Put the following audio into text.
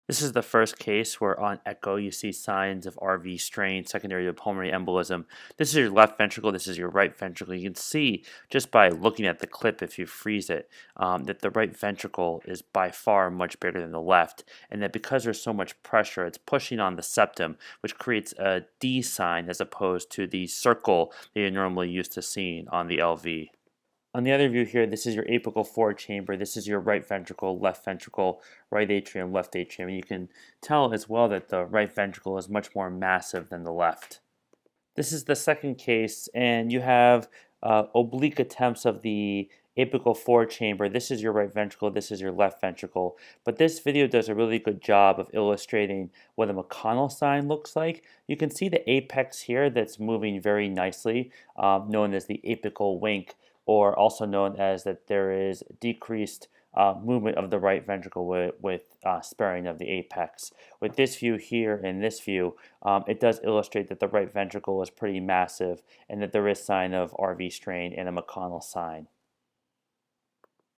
This is the first case where on echo you see signs of RV strain secondary to pulmonary embolism. This is your left ventricle, this is your right ventricle. You can see just by looking at the clip, if you freeze it, that the right ventricle is by far much bigger than the left, and that because there's so much pressure, it's pushing on the septum, which creates a D sign as opposed to the circle that you're normally used to seeing on the LV. On the other view here, this is your apical four chamber. This is your right ventricle, right atrium, left atrium. And you can tell as well that the right ventricle is much more massive than the left. This is the second case, and you have oblique attempts of the apical four chamber. This is your right ventricle, this is your left ventricle. But this video does a really good job of illustrating what a McConnell sign looks like. You can see the apex here that's moving very nicely, known as the apical wink, or also known as that there is decreased movement of the right ventricle with sparing of the apex. With this view here and this view, it does illustrate that the right ventricle is pretty massive and that there is sign of RV strain and a McConnell sign.